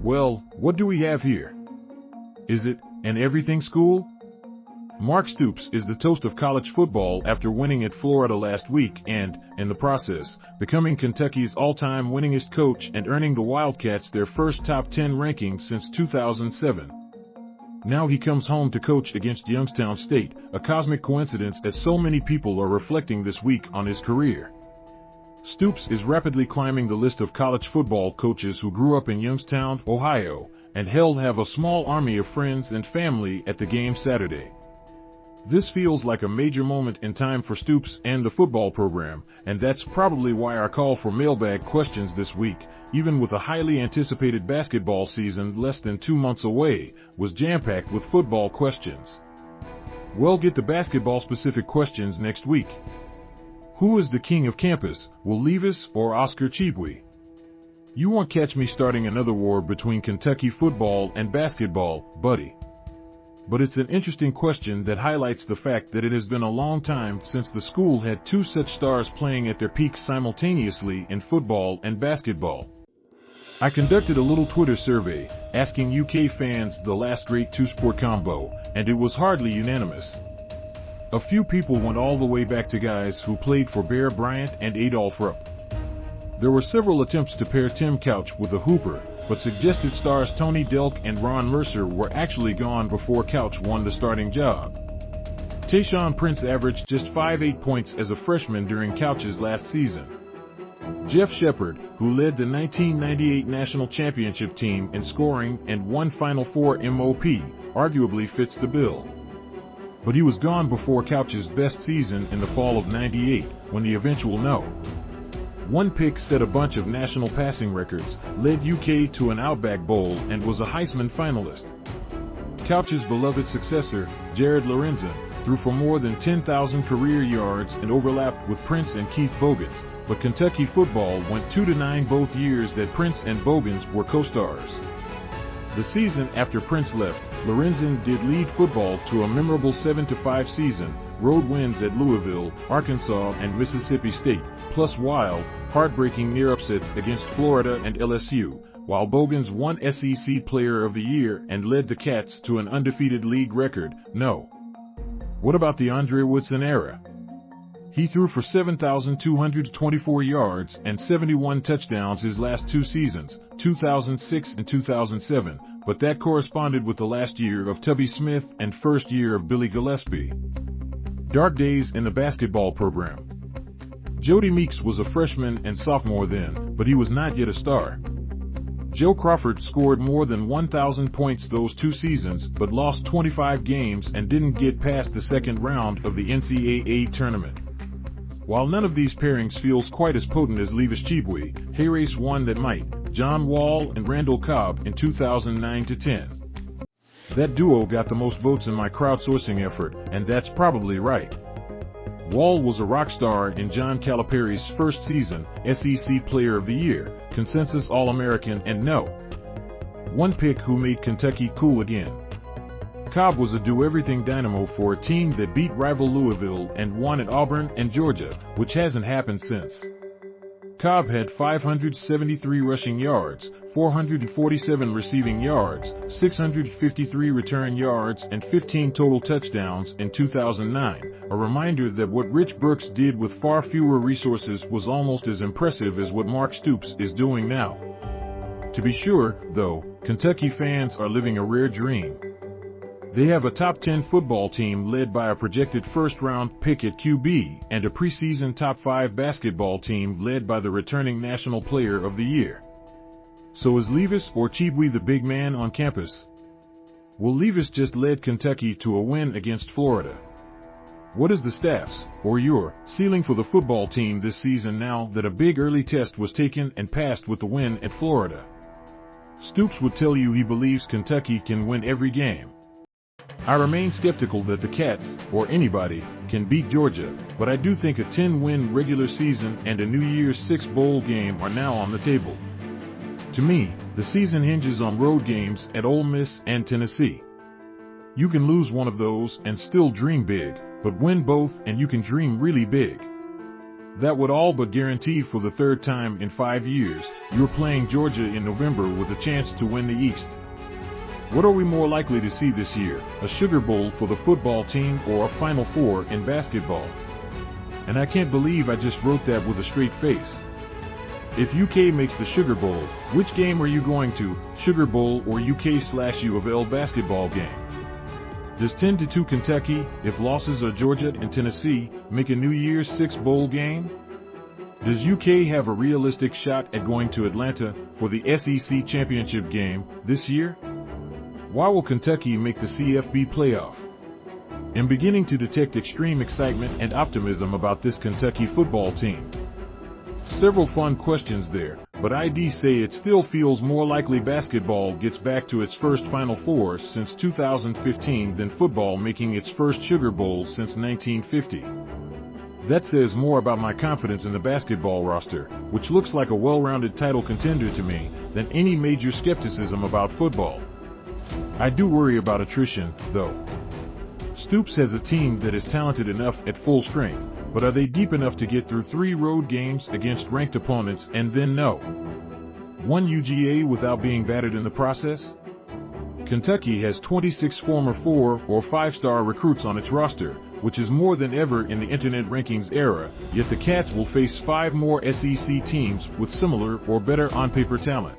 Well, what do we have here? Is it an everything school? Mark Stoops is the toast of college football after winning at Florida last week and, in the process, becoming Kentucky's all-time winningest coach and earning the Wildcats their first top 10 ranking since 2007. Now he comes home to coach against Youngstown State, a cosmic coincidence as so many people are reflecting this week on his career. Stoops is rapidly climbing the list of college football coaches who grew up in Youngstown, Ohio, and have a small army of friends and family at the game Saturday. This feels like a major moment in time for Stoops and the football program, and that's probably why our call for mailbag questions this week, even with a highly anticipated basketball season less than 2 months away, was jam-packed with football questions. We'll get to basketball-specific questions next week. Who is the king of campus, Will Levis or Oscar Tshiebwe? You won't catch me starting another war between Kentucky football and basketball, buddy. But it's an interesting question that highlights the fact that it has been a long time since the school had two such stars playing at their peaks simultaneously in football and basketball. I conducted a little Twitter survey, asking UK fans the last great two-sport combo, and it was hardly unanimous. A few people went all the way back to guys who played for Bear Bryant and Adolph Rupp. There were several attempts to pair Tim Couch with a hooper, but suggested stars Tony Delk and Ron Mercer were actually gone before Couch won the starting job. Tayshaun Prince averaged just 5.8 points as a freshman during Couch's last season. Jeff Shepard, who led the 1998 national championship team in scoring and won Final Four MOP, arguably fits the bill. But he was gone before Couch's best season in the fall of '98, when the eventual no. One pick set a bunch of national passing records, led UK to an Outback Bowl, and was a Heisman finalist. Couch's beloved successor, Jared Lorenzen, threw for more than 10,000 career yards and overlapped with Prince and Keith Bogans, but Kentucky football went 2-9 both years that Prince and Bogans were co-stars. The season after Prince left, Lorenzen did lead football to a memorable 7-5 season, road wins at Louisville, Arkansas, and Mississippi State, plus wild, heartbreaking near upsets against Florida and LSU, while Bogans won SEC Player of the Year and led the Cats to an undefeated league record. No. What about the Andre Woodson era? He threw for 7,224 yards and 71 touchdowns his last two seasons, 2006 and 2007, but that corresponded with the last year of Tubby Smith and first year of Billy Gillispie. Dark days in the basketball program. Jody Meeks was a freshman and sophomore then, but he was not yet a star. Joe Crawford scored more than 1,000 points those two seasons, but lost 25 games and didn't get past the second round of the NCAA tournament. While none of these pairings feels quite as potent as Levis Tshiebwe, Hayrace one that might, John Wall and Randall Cobb in 2009-10. That duo got the most votes in my crowdsourcing effort, and that's probably right. Wall was a rock star in John Calipari's first season, SEC Player of the Year, consensus All-American, and no. One pick who made Kentucky cool again. Cobb was a do-everything dynamo for a team that beat rival Louisville and won at Auburn and Georgia, which hasn't happened since. Cobb had 573 rushing yards, 447 receiving yards, 653 return yards, and 15 total touchdowns in 2009, a reminder that what Rich Brooks did with far fewer resources was almost as impressive as what Mark Stoops is doing now. To be sure, though, Kentucky fans are living a rare dream. They have a top 10 football team led by a projected first-round pick at QB and a preseason top 5 basketball team led by the returning National Player of the Year. So is Levis or Tshiebwe the big man on campus? Well, Levis just led Kentucky to a win against Florida. What is the staff's, or your, ceiling for the football team this season now that a big early test was taken and passed with the win at Florida? Stoops would tell you he believes Kentucky can win every game. I remain skeptical that the Cats, or anybody, can beat Georgia, but I do think a 10-win regular season and a New Year's Six bowl game are now on the table. To me, the season hinges on road games at Ole Miss and Tennessee. You can lose one of those and still dream big, but win both and you can dream really big. That would all but guarantee for the third time in 5 years, you're playing Georgia in November with a chance to win the East. What are we more likely to see this year, a Sugar Bowl for the football team or a Final Four in basketball? And I can't believe I just wrote that with a straight face. If UK makes the Sugar Bowl, which game are you going to, Sugar Bowl or UK/U of L basketball game? Does 10-2 Kentucky, if losses are Georgia and Tennessee, make a New Year's Six bowl game? Does UK have a realistic shot at going to Atlanta for the SEC championship game this year? Why will Kentucky make the CFB playoff? I'm beginning to detect extreme excitement and optimism about this Kentucky football team. Several fun questions there, but IDs say it still feels more likely basketball gets back to its first Final Four since 2015 than football making its first Sugar Bowl since 1950. That says more about my confidence in the basketball roster, which looks like a well-rounded title contender to me, than any major skepticism about football. I do worry about attrition, though. Stoops has a team that is talented enough at full strength, but are they deep enough to get through 3 road games against ranked opponents and then no? 1 UGA without being battered in the process? Kentucky has 26 former 4- or 5-star recruits on its roster, which is more than ever in the internet rankings era, yet the Cats will face 5 more SEC teams with similar or better on-paper talent.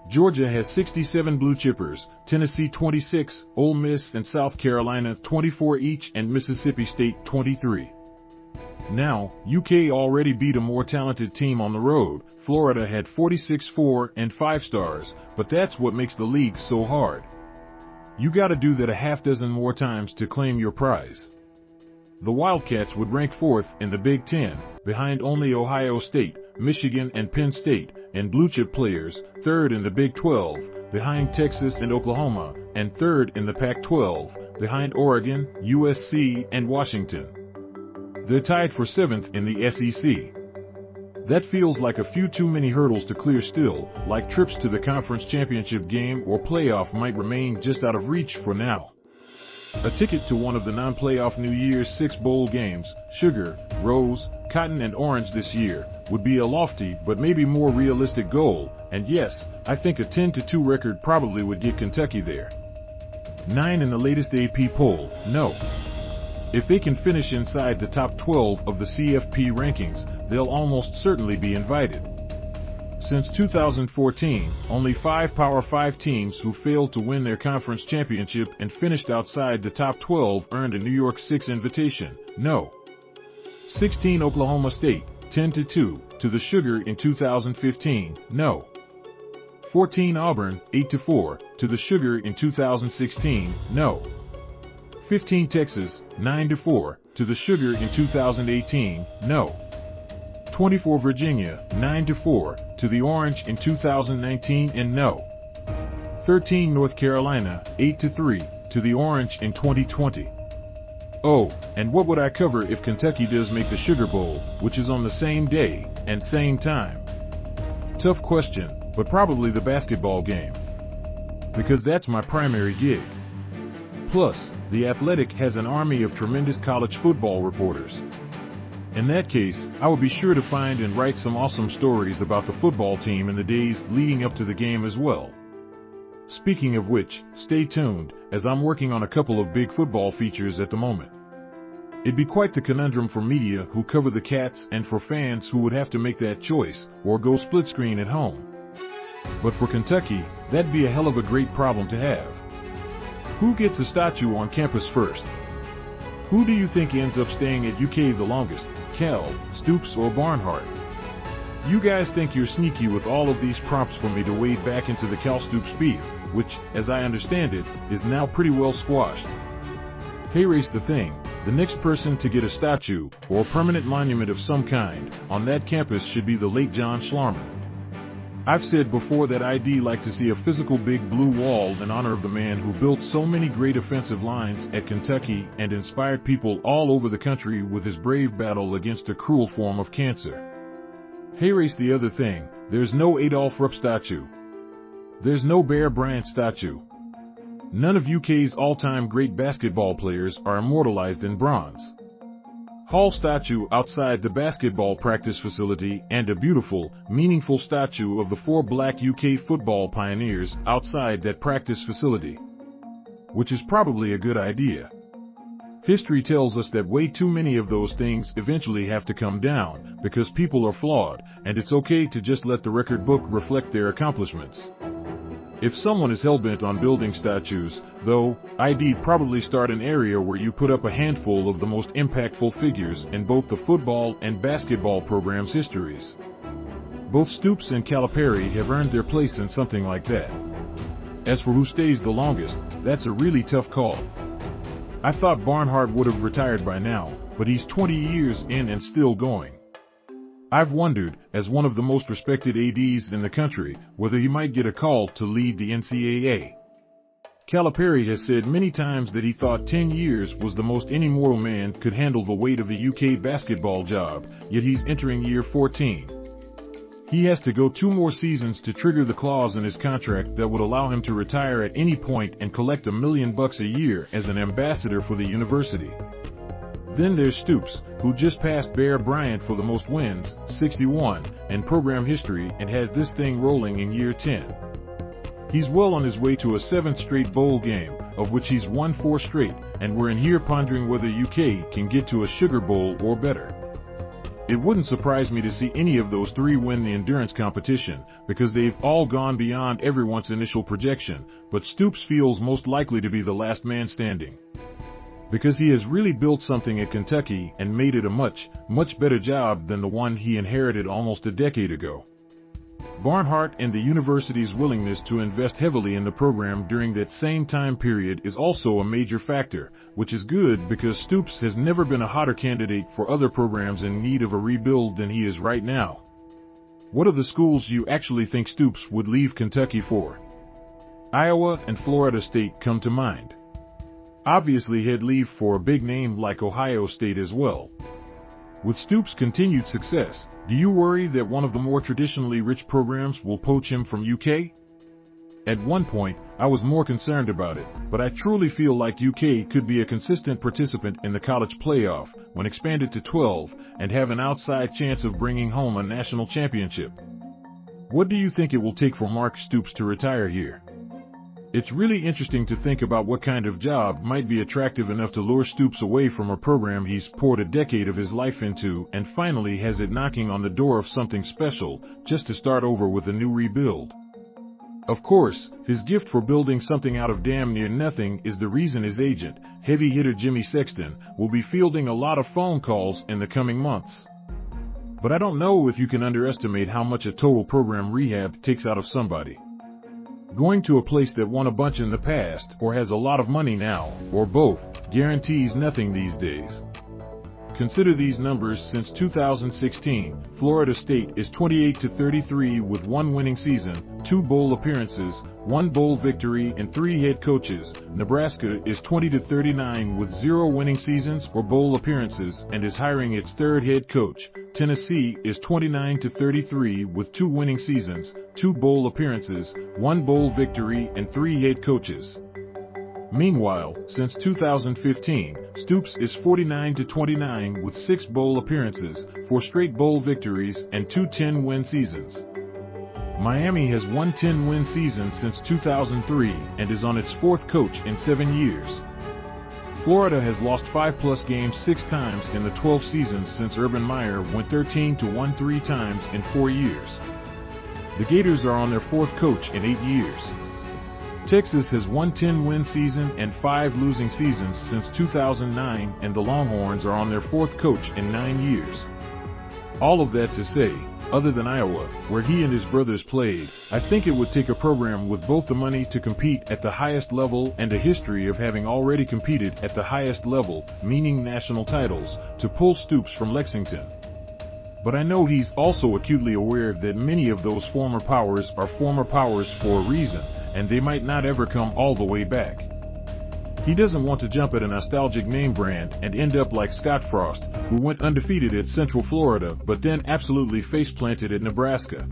Georgia has 67 blue chippers, Tennessee 26, Ole Miss and South Carolina 24 each, and Mississippi State 23. Now, UK already beat a more talented team on the road. Florida had 46 4- and 5 stars, but that's what makes the league so hard. You gotta do that a half dozen more times to claim your prize. The Wildcats would rank 4th in the Big Ten, behind only Ohio State, Michigan and Penn State, and blue chip players, 3rd in the Big 12, behind Texas and Oklahoma, and 3rd in the Pac-12, behind Oregon, USC, and Washington. They're tied for 7th in the SEC. That feels like a few too many hurdles to clear still, like trips to the conference championship game or playoff might remain just out of reach for now. A ticket to one of the non-playoff New Year's Six bowl games, sugar, rose, cotton and orange this year, would be a lofty but maybe more realistic goal, and yes, I think a 10-2 record probably would get Kentucky there. 9 in the latest AP poll, no. If they can finish inside the top 12 of the CFP rankings, they'll almost certainly be invited. Since 2014, only 5 Power 5 teams who failed to win their conference championship and finished outside the top 12 earned a New York Six invitation, no. 16 Oklahoma State, 10-2, to the Sugar in 2015, no. 14 Auburn, 8-4, to the Sugar in 2016, no. 15 Texas, 9-4, to the Sugar in 2018, no. 24 Virginia, 9-4, to the Orange in 2019 and no. 13 North Carolina, 8-3, to the Orange in 2020. Oh, and what would I cover if Kentucky does make the Sugar Bowl, which is on the same day and same time? Tough question, but probably the basketball game. Because that's my primary gig. Plus, The Athletic has an army of tremendous college football reporters. In that case, I would be sure to find and write some awesome stories about the football team in the days leading up to the game as well. Speaking of which, stay tuned, as I'm working on a couple of big football features at the moment. It'd be quite the conundrum for media who cover the Cats and for fans who would have to make that choice, or go split screen at home. But for Kentucky, that'd be a hell of a great problem to have. Who gets a statue on campus first? Who do you think ends up staying at UK the longest, Cal, Stoops, or Barnhart? You guys think you're sneaky with all of these prompts for me to wade back into the Cal Stoops beef, which, as I understand it, is now pretty well squashed. Hey, race the thing, the next person to get a statue, or permanent monument of some kind, on that campus should be the late John Schlarman. I've said before that I'd like to see a physical big blue wall in honor of the man who built so many great offensive lines at Kentucky and inspired people all over the country with his brave battle against a cruel form of cancer. Hey, race the other thing, there's no Adolph Rupp statue. There's no Bear Bryant statue. None of UK's all-time great basketball players are immortalized in bronze. Hall statue outside the basketball practice facility, and a beautiful, meaningful statue of the 4 black UK football pioneers outside that practice facility. Which is probably a good idea. History tells us that way too many of those things eventually have to come down, because people are flawed, and it's okay to just let the record book reflect their accomplishments. If someone is hell-bent on building statues, though, I'd probably start an area where you put up a handful of the most impactful figures in both the football and basketball program's histories. Both Stoops and Calipari have earned their place in something like that. As for who stays the longest, that's a really tough call. I thought Barnhart would have retired by now, but he's 20 years in and still going. I've wondered, as one of the most respected ADs in the country, whether he might get a call to lead the NCAA. Calipari has said many times that he thought 10 years was the most any mortal man could handle the weight of the UK basketball job, yet he's entering year 14. He has to go 2 more seasons to trigger the clause in his contract that would allow him to retire at any point and collect $1 million a year as an ambassador for the university. Then there's Stoops, who just passed Bear Bryant for the most wins, 61, in program history and has this thing rolling in year 10. He's well on his way to a 7th straight bowl game, of which he's won 4 straight, and we're in here pondering whether UK can get to a Sugar Bowl or better. It wouldn't surprise me to see any of those 3 win the endurance competition, because they've all gone beyond everyone's initial projection, but Stoops feels most likely to be the last man standing. Because he has really built something at Kentucky and made it a much, much better job than the one he inherited almost a decade ago. Barnhart and the university's willingness to invest heavily in the program during that same time period is also a major factor, which is good because Stoops has never been a hotter candidate for other programs in need of a rebuild than he is right now. What are the schools you actually think Stoops would leave Kentucky for? Iowa and Florida State come to mind. Obviously he'd leave for a big name like Ohio State as well. With Stoops' continued success, do you worry that one of the more traditionally rich programs will poach him from UK? At one point, I was more concerned about it, but I truly feel like UK could be a consistent participant in the college playoff when expanded to 12 and have an outside chance of bringing home a national championship. What do you think it will take for Mark Stoops to retire here? It's really interesting to think about what kind of job might be attractive enough to lure Stoops away from a program he's poured a decade of his life into and finally has it knocking on the door of something special just to start over with a new rebuild. Of course, his gift for building something out of damn near nothing is the reason his agent, heavy hitter Jimmy Sexton, will be fielding a lot of phone calls in the coming months. But I don't know if you can underestimate how much a total program rehab takes out of somebody. Going to a place that won a bunch in the past or has a lot of money now, or both, guarantees nothing these days. Consider these numbers. Since 2016, Florida State is 28-33 with 1 winning season, 2 bowl appearances, 1 bowl victory, and 3 head coaches. Nebraska is 20-39 with 0 winning seasons or bowl appearances and is hiring its 3rd head coach. Tennessee is 29-33 with 2 winning seasons, 2 bowl appearances, 1 bowl victory, and 3 head coaches. Meanwhile, since 2015, Stoops is 49-29 with 6 bowl appearances, 4 straight bowl victories, and 2 10-win seasons. Miami has won 10-win season since 2003 and is on its 4th coach in 7 years. Florida has lost 5+ games 6 times in the 12 seasons since Urban Meyer went 13-1 3 times in 4 years. The Gators are on their 4th coach in 8 years. Texas has won 10-win season and 5 losing seasons since 2009, and the Longhorns are on their 4th coach in 9 years. All of that to say, other than Iowa, where he and his brothers played, I think it would take a program with both the money to compete at the highest level and a history of having already competed at the highest level, meaning national titles, to pull Stoops from Lexington. But I know he's also acutely aware that many of those former powers are former powers for a reason, and they might not ever come all the way back. He doesn't want to jump at a nostalgic name brand and end up like Scott Frost, who went undefeated at Central Florida but then absolutely face-planted at Nebraska.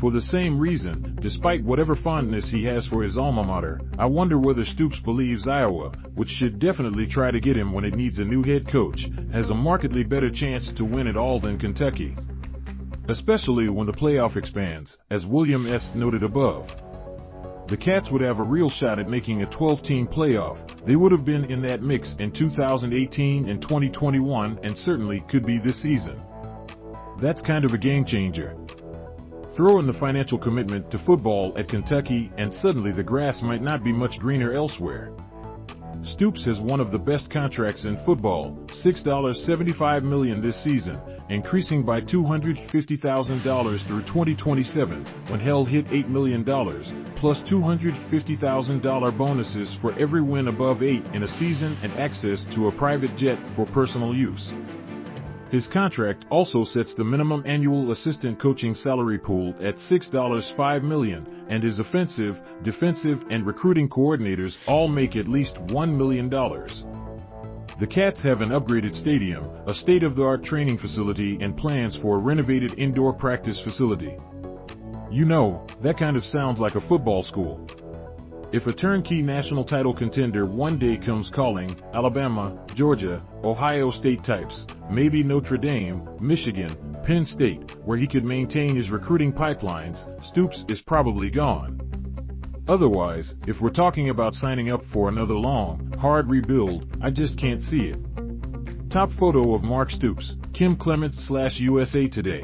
For the same reason, Despite whatever fondness he has for his alma mater, I wonder whether Stoops believes Iowa, which should definitely try to get him when it needs a new head coach, has a markedly better chance to win it all than Kentucky. Especially when the playoff expands, as William S. noted above. The Cats would have a real shot at making a 12-team playoff. They would have been in that mix in 2018 and 2021 and certainly could be this season. That's kind of a game changer. Throw in the financial commitment to football at Kentucky and suddenly the grass might not be much greener elsewhere. Stoops has one of the best contracts in football, $6.75 million this season, increasing by $250,000 through 2027, when Hell hit $8 million, plus $250,000 bonuses for every win above 8 in a season and access to a private jet for personal use. His contract also sets the minimum annual assistant coaching salary pool at $6.5 million, and his offensive, defensive, and recruiting coordinators all make at least $1 million. The Cats have an upgraded stadium, a state-of-the-art training facility, and plans for a renovated indoor practice facility. You know, that kind of sounds like a football school. If a turnkey national title contender one day comes calling, Alabama, Georgia, Ohio State types, maybe Notre Dame, Michigan, Penn State, where he could maintain his recruiting pipelines, Stoops is probably gone. Otherwise, if we're talking about signing up for another long, hard rebuild, I just can't see it. Top photo of Mark Stoops, Kim Clement / USA Today.